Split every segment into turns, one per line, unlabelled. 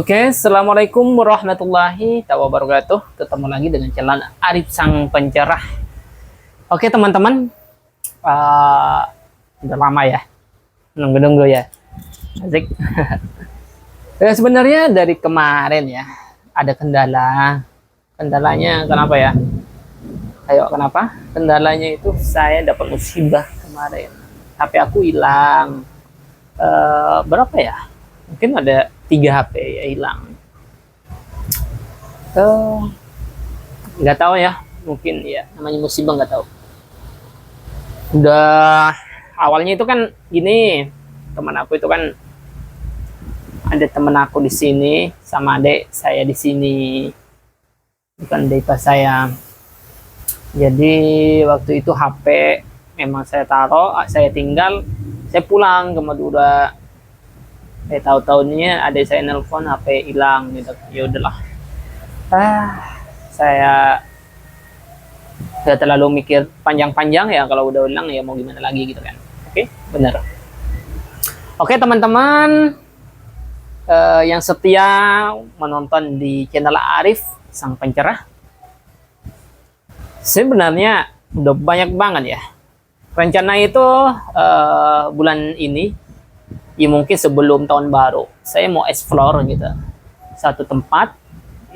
Oke, assalamualaikum warahmatullahi wabarakatuh. Ketemu lagi dengan channel Arif Sang Pencerah. Oke teman-teman, udah lama ya nunggu-nunggu ya. Asik. Ya, sebenarnya dari kemarin ya ada kendala. Kendalanya kenapa ya? Ayo kenapa? Kendalanya itu saya dapat musibah kemarin. HP aku hilang. Berapa ya? Mungkin ada 3 HP ya hilang. Nggak tahu ya, mungkin ya namanya musibah, nggak tahu. Udah awalnya itu kan gini, teman aku itu kan ada temen aku di sini sama adik saya di sini, bukan adik pas saya. Jadi waktu itu HP memang saya taruh, saya tinggal, saya pulang ke Madura. Tahu-tahunya ada saya nelpon HP hilang gitu. Ya udahlah, saya nggak terlalu mikir panjang-panjang ya, kalau udah hilang ya mau gimana lagi gitu kan. Oke, bener. Oke teman-teman, yang setia menonton di channel Arif Sang Pencerah, sebenarnya udah banyak banget ya rencana itu. Bulan ini ya mungkin sebelum tahun baru saya mau explore gitu satu tempat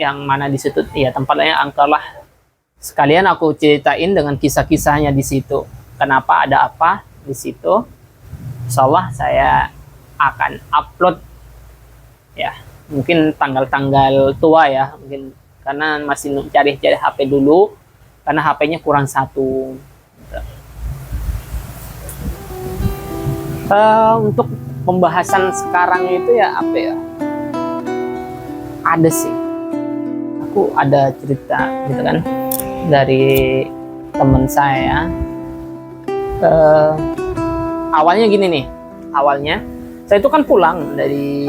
yang mana di situ ya tempatnya angkarlah, sekalian aku ceritain dengan kisah-kisahnya di situ, kenapa ada apa di situ. Insyaallah saya akan upload ya, mungkin tanggal-tanggal tua ya, mungkin karena masih cari-cari HP dulu karena HP-nya kurang satu gitu. Untuk pembahasan sekarang itu ya apa ya, ada sih, aku ada cerita gitu kan dari teman saya. Awalnya gini nih, awalnya saya itu kan pulang dari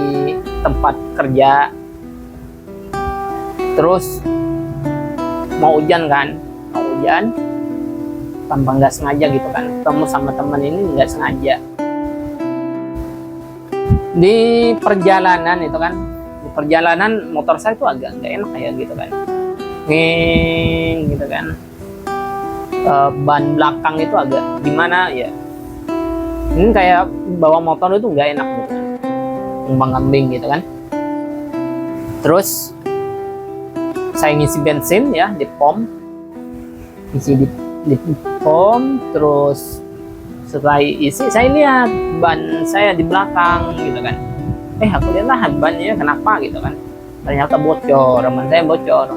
tempat kerja, terus mau hujan kan, mau hujan tanpa nggak sengaja gitu kan, ketemu sama teman ini nggak sengaja di perjalanan itu kan. Di perjalanan motor saya itu agak nggak enak ya gitu kan, nging gitu kan. Ban belakang itu agak gimana ya, ini kayak bawa motor itu nggak enak gitu kan, ngembang-ngembing gitu kan. Terus saya ngisi bensin ya di pom, isi di pom. Terus setelah isi saya lihat ban saya di belakang gitu kan. Aku lihatlah bannya kenapa gitu kan, ternyata bocor, ban saya bocor.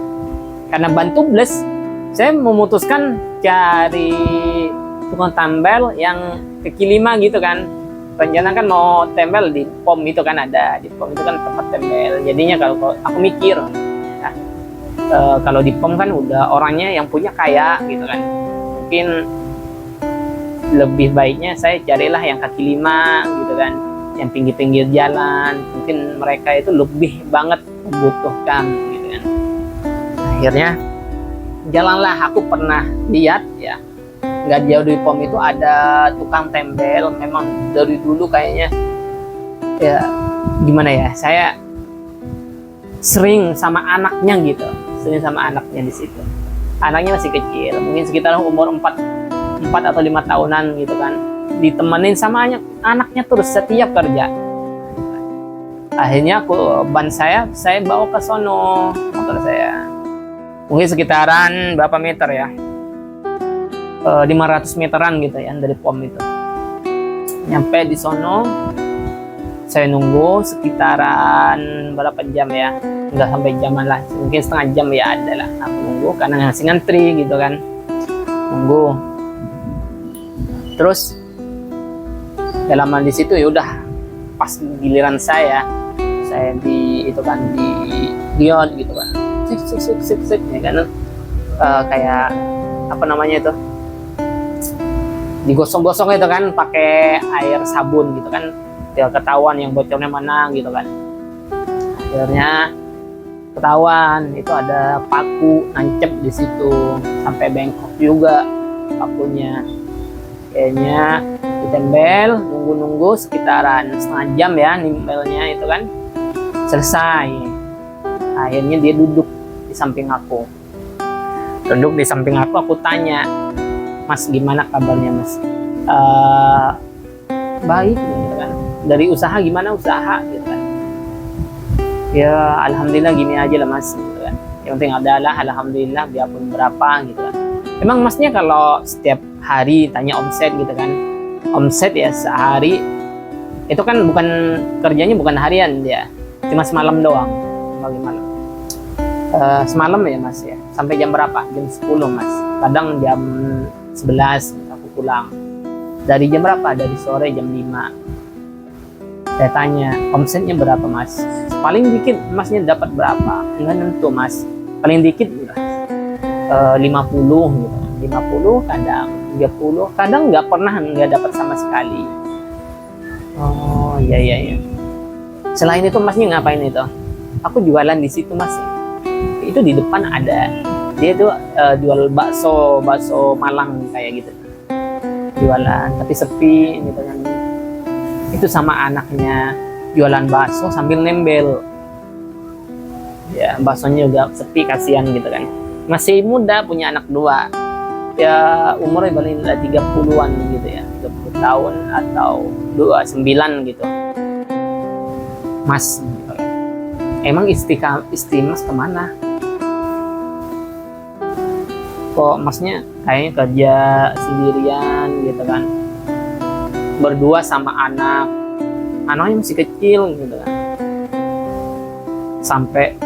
Karena ban tubles, saya memutuskan cari tukang tambel yang kaki 5 gitu kan. Rencana kan mau tempel di pom itu kan, ada di pom itu kan tempat tempel. Jadinya kalau aku mikir ya, kalau di pom kan udah orangnya yang punya kaya gitu kan, mungkin lebih baiknya saya carilah yang kaki 5 gitu kan, yang pinggir-pinggir jalan, mungkin mereka itu lebih banget membutuhkan gitu kan. Akhirnya jalanlah, aku pernah lihat ya, nggak jauh dari pom itu ada tukang tempel. Memang dari dulu kayaknya ya gimana ya, saya sering sama anaknya gitu, sering sama anaknya di situ. Anaknya masih kecil, mungkin sekitar umur 4 atau 5 tahunan gitu kan, ditemenin sama anaknya terus setiap kerja. Akhirnya ban saya bawa ke sono, motor saya mungkin sekitaran berapa meter ya, 500 meteran gitu ya dari pom itu. Nyampe di sono saya nunggu sekitaran berapa jam ya, nggak sampai jaman lah, mungkin setengah jam ya ada lah aku nunggu karena ngasih ngantri gitu kan, nunggu. Terus dalaman di situ ya udah pas giliran saya di itu kan, di diod gitu kan, sik ya kan, kayak apa namanya itu, digosong-gosong itu kan pakai air sabun gitu kan, tinggal ketahuan yang bocornya mana gitu kan. Akhirnya ketahuan itu ada paku nancep di situ, sampai bengkok juga pakunya. Kayaknya ditempel, nunggu sekitaran setengah jam ya nimbelnya itu kan. Selesai. Akhirnya dia duduk di samping aku. Aku tanya, "Mas, gimana kabarnya, Mas?" Baik gitu kan. Dari usaha gimana usaha gitu kan. Ya alhamdulillah gini aja lah Mas gitu kan. Yang penting adalah alhamdulillah biarpun berapa gitu kan. Emang Masnya kalau setiap hari tanya omset gitu kan. Omset ya sehari itu kan kerjanya bukan harian dia. Cuma semalam doang. Bagaimana? Semalam ya Mas ya. Sampai jam berapa? Jam 10 Mas. Kadang jam 11 aku pulang. Dari jam berapa? Dari sore jam 5. Saya tanya, omsetnya berapa Mas? Paling dikit Masnya dapat berapa? Enggak nentu Mas. Paling dikit 50 gitu. 50 kadang 30, kadang nggak dapat sama sekali. Oh iya. Selain itu Masnya ngapain itu? Aku jualan di situ Mas. Itu di depan ada. Dia tuh jual bakso Malang kayak gitu. Jualan tapi sepi gitu kan. Itu sama anaknya jualan bakso sambil nembel. Ya, baksonya juga sepi, kasihan gitu kan. Masih muda, punya anak 2. Ya, umurnya paling 30-an gitu ya. 30 tahun atau 29 gitu. Mas, gitu. Emang istri Mas kemana? Kok Masnya kayaknya kerja sendirian gitu kan, berdua sama anaknya masih kecil gitu kan, sampai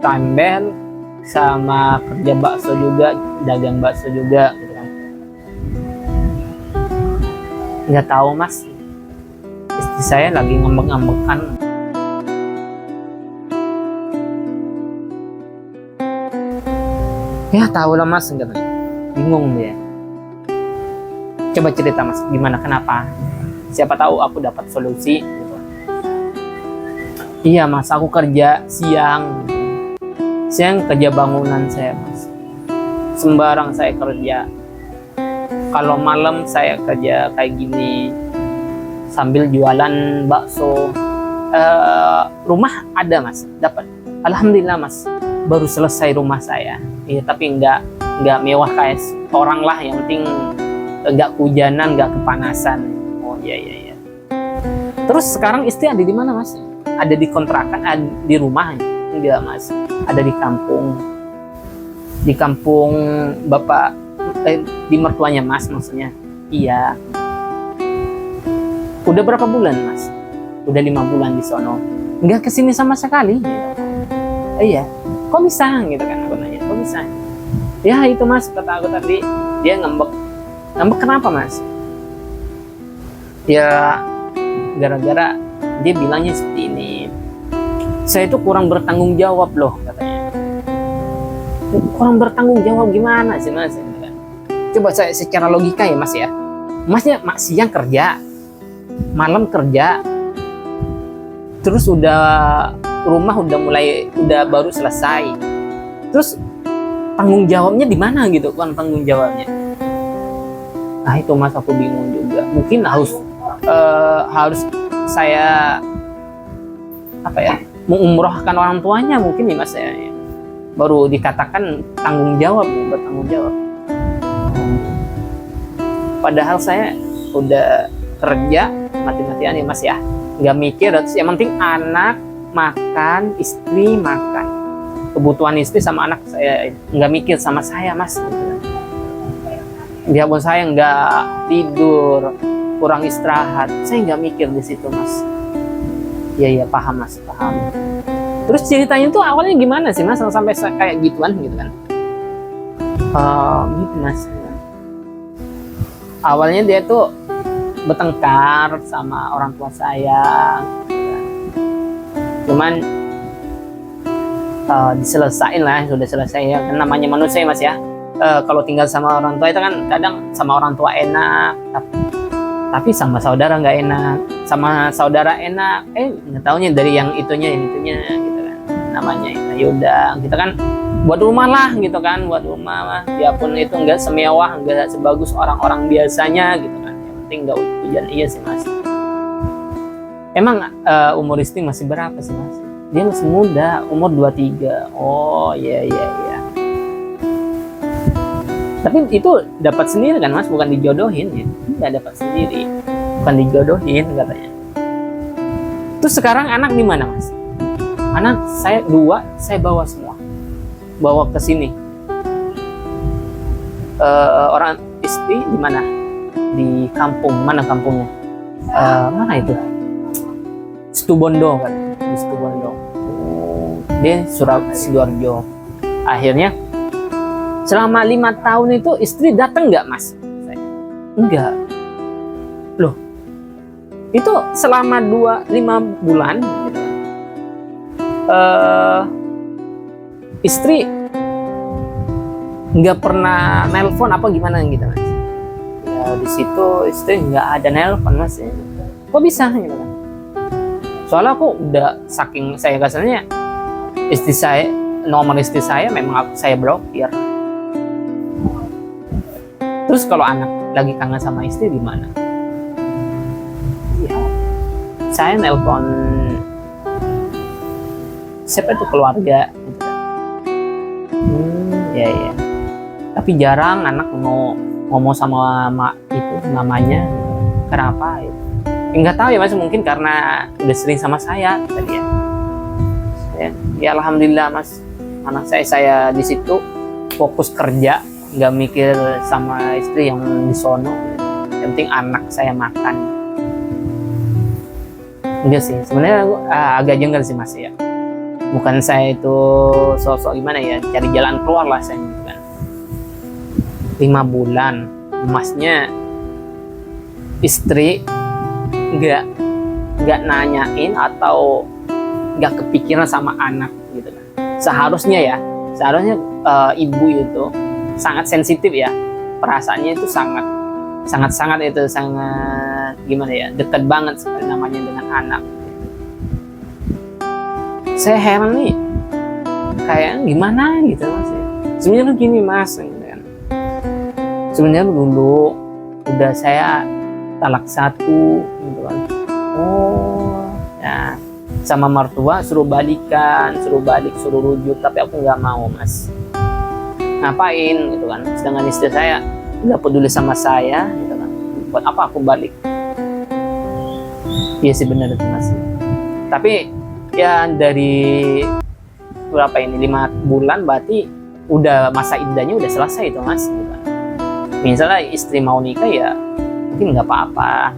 tambel sama kerja bakso juga, dagang bakso juga gitu kan. Nggak tahu Mas, istri saya lagi ngambek-ngambekan. Ya tahu lah Mas, bingung dia. Coba cerita Mas, gimana, kenapa? Siapa tahu aku dapat solusi. Gitu. Iya Mas, aku kerja siang kerja bangunan saya Mas. Sembarang saya kerja. Kalau malam saya kerja kayak gini sambil jualan bakso. Rumah ada Mas, dapat. Alhamdulillah Mas, baru selesai rumah saya. Iya, tapi nggak mewah kayak orang lah, yang penting nggak hujanan, nggak kepanasan. Oh iya. Terus sekarang istri ada di mana Mas? Ada di kontrakan, ada di rumah? Enggak Mas, ada di kampung. Di kampung bapak, di mertuanya Mas maksudnya. Iya. Udah berapa bulan Mas? Udah 5 bulan di sono. Nggak kesini sama sekali. Iya. Kok bisa gitu kan, aku nanya, kok bisa? Ya itu Mas, kata aku tadi, dia ngambek kenapa Mas? Ya gara-gara dia bilangnya seperti ini, saya itu kurang bertanggung jawab loh katanya. Kurang bertanggung jawab gimana sih Mas? Coba saya secara logika ya Mas ya, Masnya siang kerja, malam kerja, terus rumah udah baru selesai. Terus tanggung jawabnya di mana gitu kan, tanggung jawabnya. Nah itu Mas, aku bingung juga. Mungkin harus saya mengumrohkan orang tuanya mungkin nih Mas ya. Baru dikatakan bertanggung jawab. Padahal saya udah kerja mati-matian ya Mas ya. Nggak mikir, yang penting anak makan, istri makan, kebutuhan istri sama anak saya, nggak mikir sama saya Mas. Biarpun saya nggak tidur, kurang istirahat, saya nggak mikir di situ Mas. Iya paham Mas, paham. Terus ceritanya tuh awalnya gimana sih Mas sampai kayak gituan gitu kan? Gitu Mas. Awalnya dia tuh bertengkar sama orang tua saya. Cuman diselesain lah, sudah selesai ya. Namanya manusia Mas ya. Kalau tinggal sama orang tua itu kan kadang sama orang tua enak, tapi sama saudara nggak enak. Sama saudara enak, nggak taunya dari yang itunya gitu kan. Namanya yaudah, kita kan buat rumah lah gitu kan, buat rumah lah. Biarpun itu nggak semewah, nggak sebagus orang-orang biasanya gitu kan. Yang penting nggak hujan. Iya sih Mas. Emang umur istri masih berapa sih Mas? Dia masih muda, umur 23. Oh iya iya iya. Tapi itu dapat sendiri kan Mas, bukan dijodohin ya? Nggak dapat sendiri, bukan dijodohin katanya. Terus sekarang anak di mana Mas? Anak saya 2, saya bawa semua, bawa ke sini. Orang istri di mana? Di kampung, mana kampungnya? Mana itu? Situbondo kan, di Situbondo. Dia Sidoarjo. Akhirnya selama 5 tahun itu istri datang nggak Mas? Saya, enggak. Loh, itu selama 5 bulan gitu. Istri nggak pernah nelpon apa gimana gitu Mas? Ya di situ istri nggak ada nelpon Mas. Kok bisa gitu kan? Soalnya aku udah saking saya kasarnya, istri saya, nomor istri saya memang saya blokir. Terus kalau anak lagi kangen sama istri gimana? Ya, saya nelpon siapa itu keluarga gitu kan. Ya ya. Tapi jarang anak mau ngomong sama itu namanya. Kenapa? Gitu. Nggak tahu ya Mas, mungkin karena udah sering sama saya tadi ya. Ya alhamdulillah Mas, anak saya di situ fokus kerja, nggak mikir sama istri yang di sono. Yang penting anak saya makan. Enggak sih, sebenarnya agak jengkel sih Mas ya. Bukan saya itu sosok gimana ya, cari jalan keluar lah saya gitu kan. 5 bulan, Masnya istri nggak nanyain atau nggak kepikiran sama anak gitu kan. Seharusnya ibu itu sangat sensitif ya, perasaannya itu sangat gimana ya, dekat banget sekali namanya dengan anak. Saya heran nih, kayak gimana gitu Mas ya. Sebenarnya gini Mas gitu kan. Sebenarnya dulu udah saya talak 1 gitu kan. Oh ya, sama mertua suruh balikan, suruh balik, suruh rujuk, tapi aku nggak mau Mas. Ngapain gitu kan, sedangkan istri saya nggak peduli sama saya gitu kan, buat apa aku balik? Iya sih benar itu Mas. Tapi ya dari berapa ini, 5 bulan berarti udah masa iddahnya udah selesai itu Mas gitu kan. Misalnya istri mau nikah ya mungkin nggak apa-apa,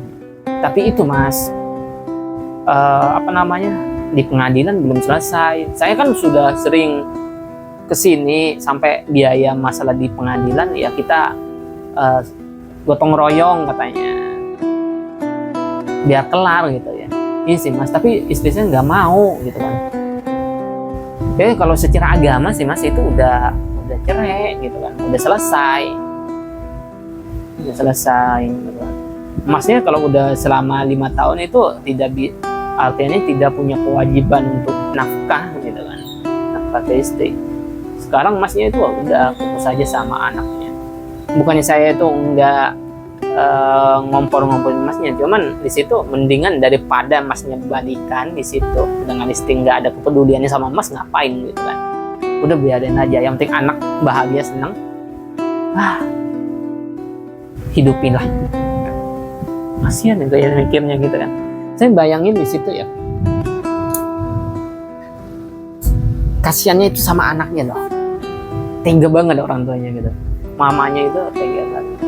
tapi itu Mas di pengadilan belum selesai. Saya kan sudah sering kesini, sampai biaya masalah di pengadilan ya kita gotong royong katanya biar kelar gitu ya. Ini sih Mas, tapi istri saya nggak mau gitu kan. Jadi kalau secara agama sih Mas itu udah cerai gitu kan, udah selesai gitu kan. Masnya kalau udah selama 5 tahun itu artinya tidak punya kewajiban untuk nafkah gitu kan, nafkah ke istri. Sekarang Masnya itu udah fokus saja sama anaknya. Bukannya saya itu enggak ngompor-ngomporin Masnya, cuman di situ mendingan daripada Masnya balikan di situ dengan istri nggak ada kepeduliannya sama Mas, ngapain gitu kan. Udah biarin aja, yang penting anak bahagia senang, hidupin lah. Kasihan itu ya mikirnya gitu kan. Saya bayangin di situ ya, kasihannya itu sama anaknya loh, tega banget orang tuanya gitu, mamanya itu tega banget.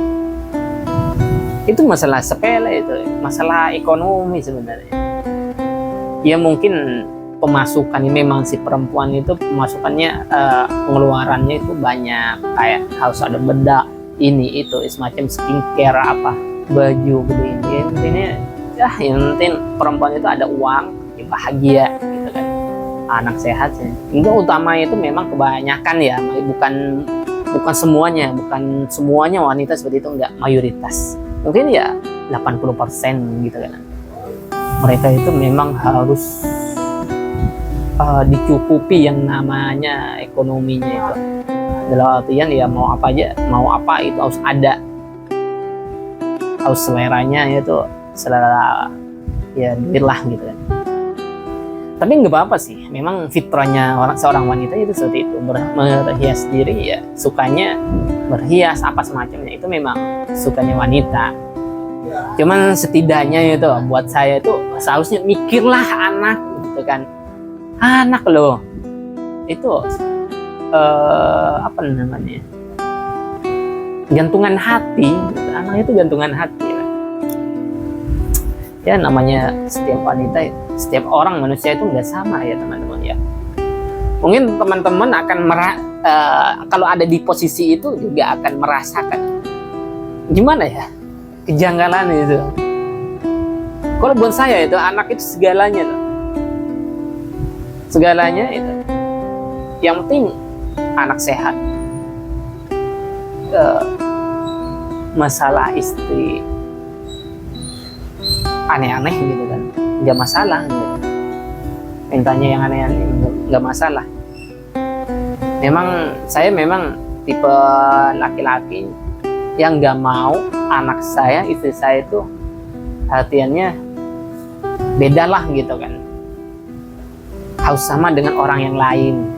Itu masalah sepele, itu masalah ekonomi sebenarnya. Ya mungkin pemasukan memang si perempuan itu pemasukannya, pengeluarannya itu banyak, kayak harus ada bedak ini itu semacam skincare apa, baju gede ini. Intinya ya yang penting perempuan itu ada uang, ya bahagia gitu kan, anak sehat sih. Enggak, utama itu memang kebanyakan ya, bukan semuanya wanita seperti itu, enggak, mayoritas. Mungkin ya 80% gitu kan. Mereka itu memang harus dicukupi yang namanya ekonominya itu. Dalam artian ya mau apa itu harus ada, harus seleranya itu selera ya duit lah gitu kan. Tapi nggak apa-apa sih, memang fitrahnya seorang wanita itu seperti itu, berhias diri ya, sukanya berhias apa semacamnya, itu memang sukanya wanita. Cuman setidaknya itu buat saya itu seharusnya mikirlah anak gitu kan, anak loh itu apa namanya, gantungan hati gitu. Anak itu gantungan hati ya, namanya setiap wanita, setiap orang manusia itu nggak sama ya teman-teman ya. Mungkin teman-teman akan kalau ada di posisi itu juga akan merasakan gimana ya kejanggalan itu. Kalau buat saya itu anak itu segalanya loh. Segalanya itu. Yang penting anak sehat. Masalah istri aneh-aneh gitu kan, nggak masalah gitu. Mintanya yang aneh-aneh nggak masalah. Saya memang tipe laki-laki yang nggak mau anak saya, istri saya itu perhatiannya beda lah gitu kan, harus sama dengan orang yang lain,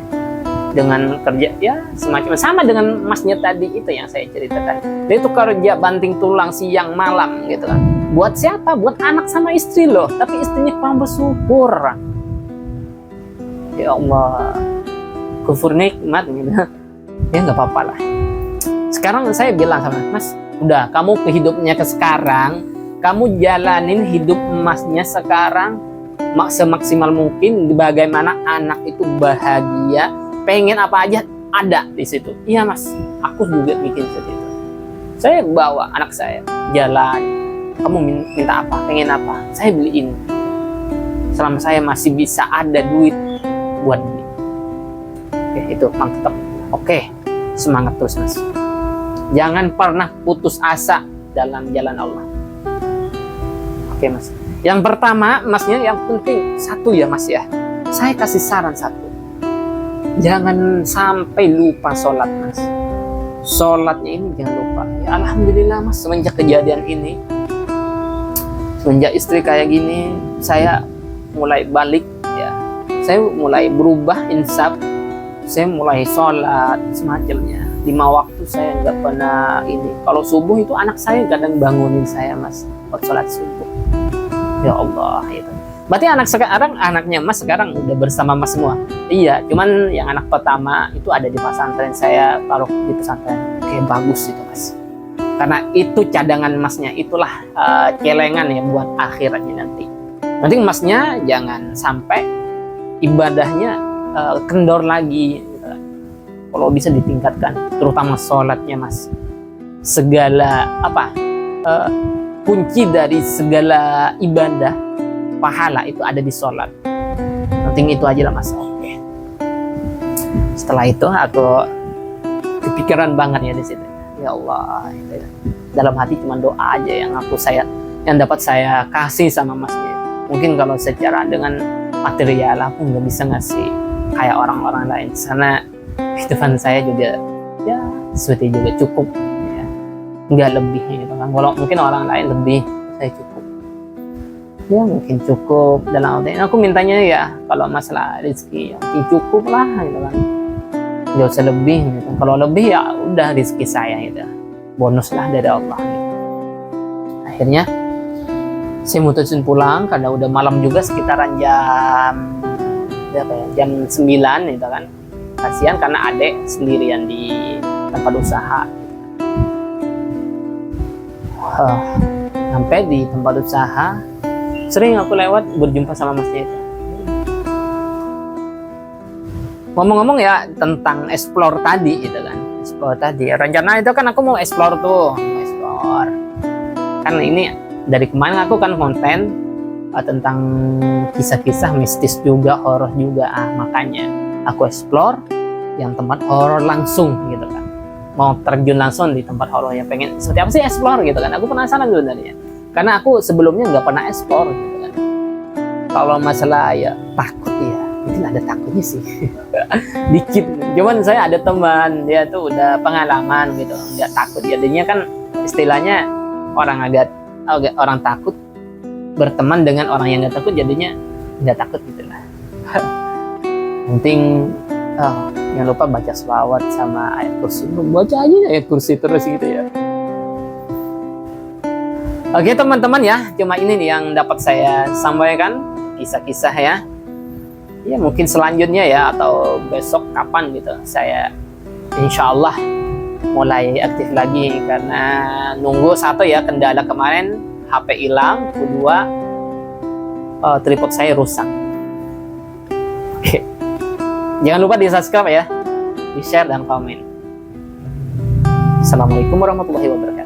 dengan kerja ya semacam sama dengan masnya tadi itu yang saya ceritakan. Dia itu kerja banting tulang siang malam gitu kan. Buat siapa? Buat anak sama istri loh. Tapi istrinya kurang bersyukur. Ya Allah, kufur nikmat gitu. Ya nggak apa-apa lah. Sekarang saya bilang sama Mas, udah kamu ke hidupnya ke sekarang, kamu jalanin hidup emasnya sekarang semaksimal mungkin. Bagaimana anak itu bahagia, pengen apa aja ada di situ. Iya Mas, aku juga bikin seperti itu. Saya bawa anak saya jalan. Kamu minta apa? Pengen apa? Saya beliin. Selama saya masih bisa ada duit buat beli. Oke, itu mantap. Oke, semangat terus Mas. Jangan pernah putus asa dalam jalan Allah. Oke Mas. Yang pertama, Masnya yang penting satu ya Mas ya. Saya kasih saran satu. Jangan sampai lupa sholat Mas. Sholatnya ini jangan lupa. Ya, Alhamdulillah Mas, semenjak kejadian ini, semenjak istri kayak gini, saya mulai balik ya. Saya mulai berubah insaf. Saya mulai sholat semacamnya. 5 waktu saya nggak pernah ini. Kalau subuh itu anak saya kadang bangunin saya Mas buat sholat subuh. Ya Allah itu. Berarti anak sekarang, anaknya Mas sekarang udah bersama Mas semua. Iya, cuman yang anak pertama itu ada di pesantren, saya taruh di pesantren. Oke, bagus itu Mas. Karena itu cadangan Masnya, itulah celengan ya buat akhiratnya nanti. Nanti Masnya jangan sampai ibadahnya kendor lagi. Kalau bisa ditingkatkan, terutama sholatnya Mas. Segala kunci dari segala ibadah pahala itu ada di sholat. Penting itu aja lah Mas. Oke. Setelah itu aku kepikiran banget ya di situ. Ya Allah, dalam hati cuma doa aja yang dapat saya kasih sama Masnya. Mungkin kalau secara dengan material aku nggak bisa ngasih kayak orang-orang lain, karena kehidupan saya juga ya seperti juga cukup ya, nggak lebih gitu kan. Kalau mungkin orang lain lebih, saya cukup ya, mungkin cukup dalam arti aku mintanya ya kalau masalah rezeki yang cukup lah gitu kan, nggak usah lebih gitu. Kalau lebih ya udah rezeki saya gitu, bonus lah dari Allah gitu. Akhirnya saya mutusin pulang karena udah malam juga, sekitaran jam 9 gitu kan. Kasihan karena adek sendirian di tempat usaha. Sampai di tempat usaha, sering aku lewat berjumpa sama Masnya itu. Ngomong-ngomong ya tentang explore tadi gitu kan. Explore tadi. Rencana itu kan aku mau explore tuh, Kan ini dari kemarin aku kan konten tentang kisah-kisah mistis juga, horor juga. Makanya aku explore yang tempat horor langsung gitu kan. Mau terjun langsung di tempat horor yang pengen seperti apa sih explore gitu kan. Aku penasaran sebenarnya. Karena aku sebelumnya nggak pernah explore gitu kan. Kalau masalah ya takut ya, mungkin ada takutnya sih. Dikit. Cuman saya ada teman, dia tuh udah pengalaman gitu, nggak takut. Jadinya kan istilahnya orang takut berteman dengan orang yang nggak takut, jadinya nggak takut gitu lah. Penting jangan lupa baca selawat sama ayat kursi. Baca aja ayat kursi terus gitu ya. Oke teman-teman ya, cuma ini nih yang dapat saya sampaikan, kisah-kisah ya. Ya mungkin selanjutnya ya, atau besok kapan gitu, saya insya Allah mulai aktif lagi. Karena nunggu satu ya, kendala kemarin HP hilang, kedua tripod saya rusak. Oke. Jangan lupa di subscribe ya, di share dan komen. Assalamualaikum warahmatullahi wabarakatuh.